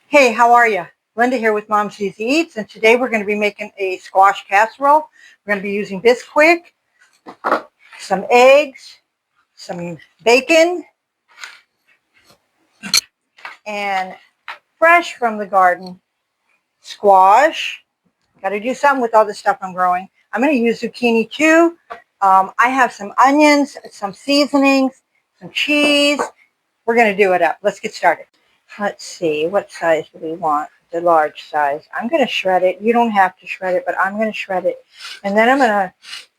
Hey, how are you? Linda here with Mom's Easy Eats, and today we're going to be making a squash casserole. We're going to be using Bisquick, some eggs, some bacon, and fresh from the garden squash. Got to do something with all the stuff I'm growing. I'm going to use zucchini too. I have some onions, some seasonings, some cheese. We're going to do it up. Let's get started. Let's see, what size do we want? The large size. I'm going to shred it. You don't have to shred it, but I'm going to shred it. And then I'm going to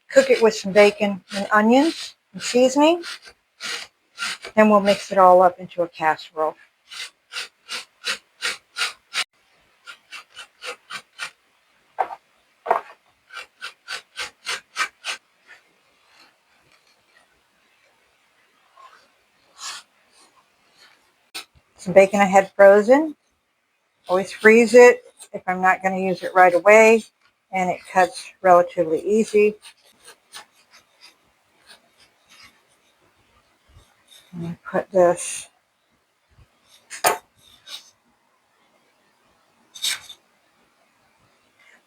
cook it with some bacon and onions and seasoning. Then we'll mix it all up into a casserole. Some bacon I had frozen. Always freeze it if I'm not going to use it right away. And it cuts relatively easy. And put this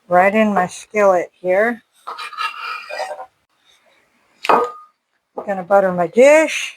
right in my skillet here. I'm going to butter my dish.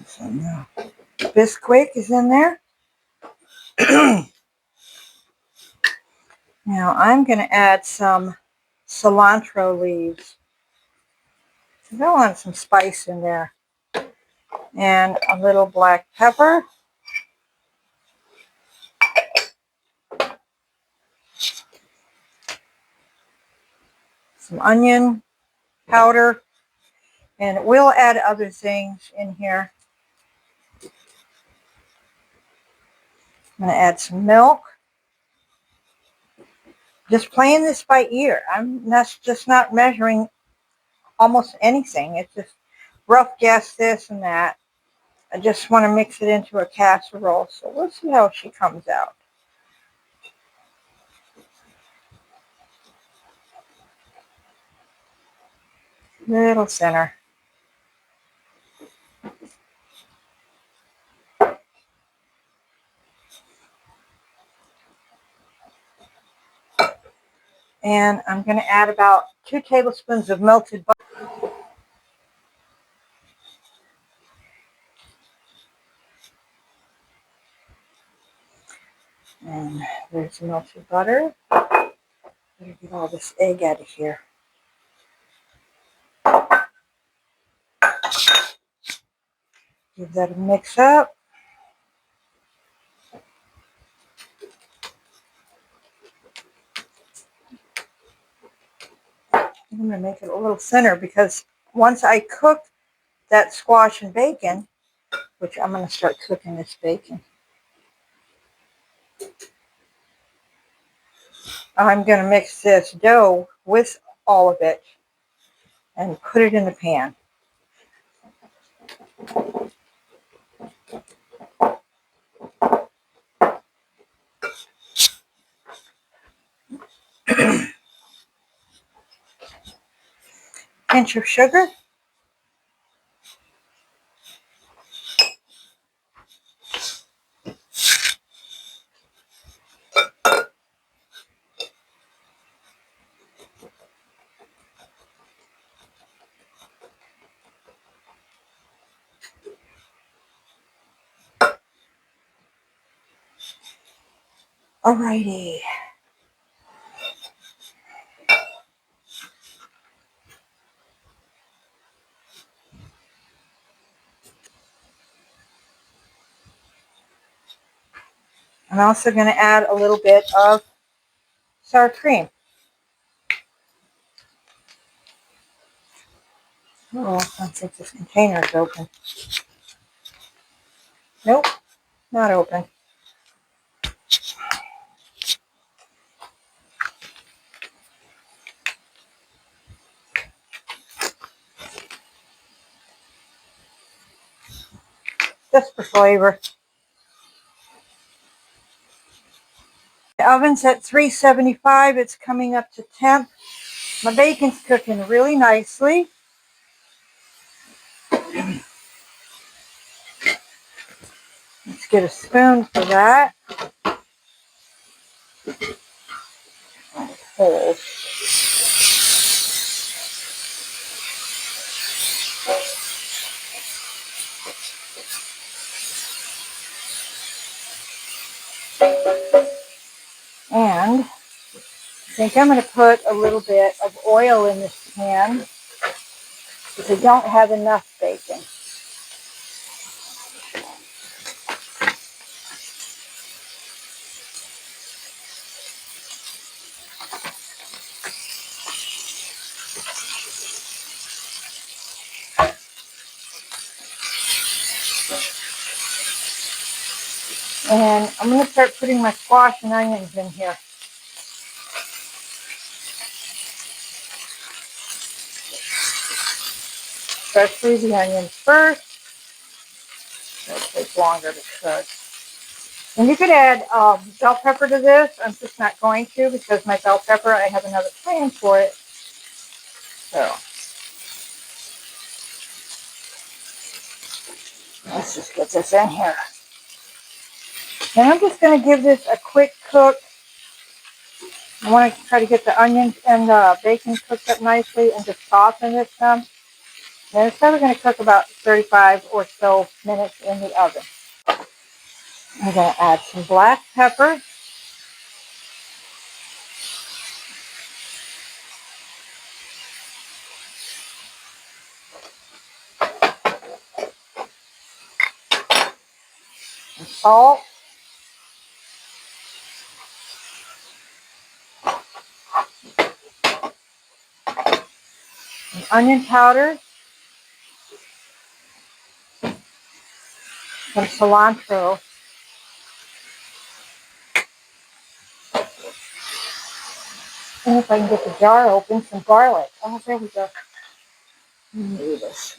So now Bisquick is in there. Now I'm going to add some cilantro leaves. I want some spice in there. And a little black pepper. Some onion powder. And we'll add other things in here. I'm going to add some milk. Just playing this by ear. I'm just not measuring almost anything. It's just rough guess this and that. I just want to mix it into a casserole. So we'll see how she comes out. Little center. And I'm going to add about 2 tablespoons of melted butter. And there's melted butter. Better get all this egg out of here. Give that a mix up. I'm going to make it a little thinner because once I cook that squash and bacon, which I'm going to start cooking this bacon, I'm going to mix this dough with all of it and put it in the pan. Pinch of sugar. Alrighty. I'm also going to add a little bit of sour cream. Oh, I think this container is open. Nope, not open. Just for flavor. The oven's at 375. It's coming up to temp. My bacon's cooking really nicely. Let's get a spoon for that. Hold. And I think I'm going to put a little bit of oil in this pan because I don't have enough bacon. And I'm going to start putting my squash and onions in here. Especially the onions first. It'll take longer to cook. And you could add bell pepper to this. I'm just not going to because my bell pepper, I have another plan for it. So let's just get this in here. And I'm just going to give this a quick cook. I want to try to get the onions and the bacon cooked up nicely and just soften it some. And it's probably going to cook about 35 or so minutes in the oven. I'm going to add some black pepper. And salt. And onion powder. Some cilantro. And if I can get the jar open, some garlic. Oh, there we go. Do this.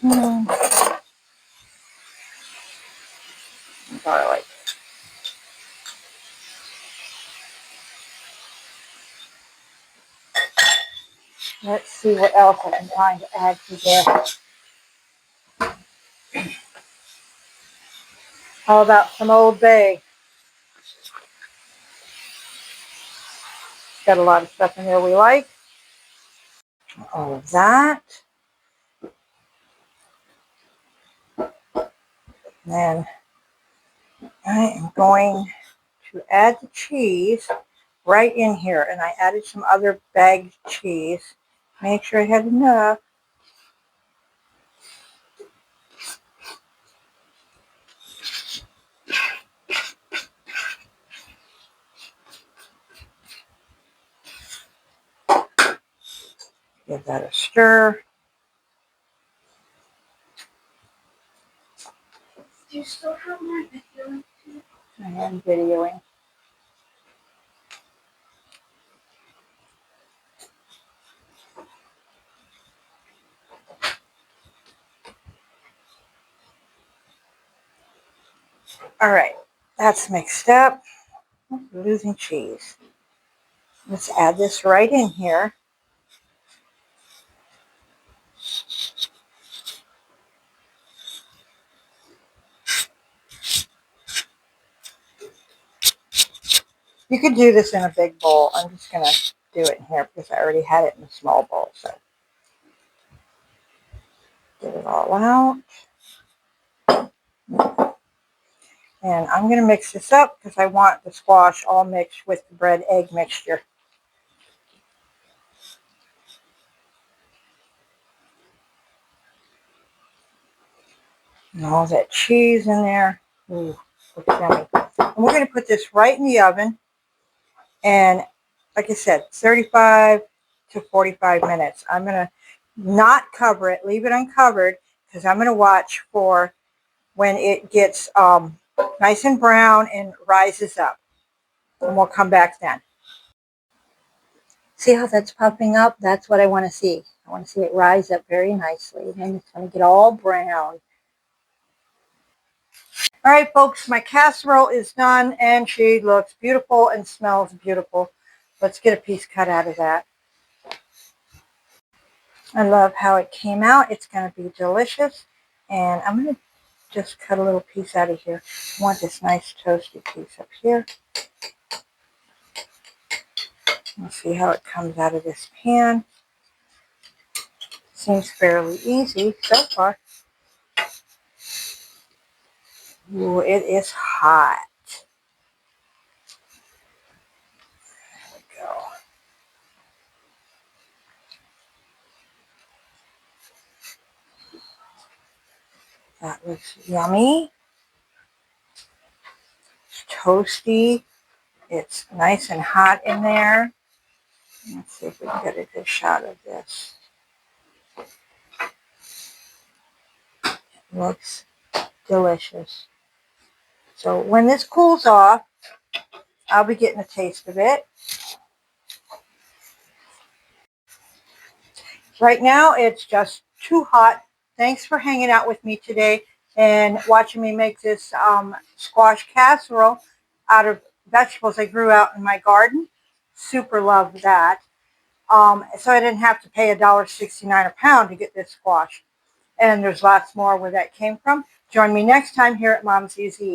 Garlic. Let's see what else I can find to add to this. How about some Old Bay? Got a lot of stuff in there we like. All of that. Then I am going to add the cheese right in here. And I added some other bagged cheese. Make sure I had enough. Give that a stir. Do you still have my video? I am videoing. All right, that's mixed up. I'm losing cheese. Let's add this right in here. You could do this in a big bowl. I'm just going to do it in here because I already had it in a small bowl. So get it all out. And I'm going to mix this up because I want the squash all mixed with the bread egg mixture. And all that cheese in there. Ooh, looks yummy. And we're going to put this right in the oven. And like I said, 35 to 45 minutes. I'm going to not cover it, leave it uncovered, because I'm going to watch for when it gets nice and brown and rises up. And we'll come back then. See how that's puffing up? That's what I want to see. I want to see it rise up very nicely. And then it's going to get all brown. All right, folks, my casserole is done and she looks beautiful and smells beautiful. Let's get a piece cut out of that. I love how it came out. It's going to be delicious. And I'm going to just cut a little piece out of here. I want this nice toasty piece up here. Let's see how it comes out of this pan. Seems fairly easy so far. Ooh, it is hot. There we go. That looks yummy. It's toasty. It's nice and hot in there. Let's see if we can get a good shot of this. It looks delicious. So when this cools off, I'll be getting a taste of it. Right now, it's just too hot. Thanks for hanging out with me today and watching me make this squash casserole out of vegetables I grew out in my garden. Super love that. So I didn't have to pay $1.69 a pound to get this squash. And there's lots more where that came from. Join me next time here at Mom's Easy.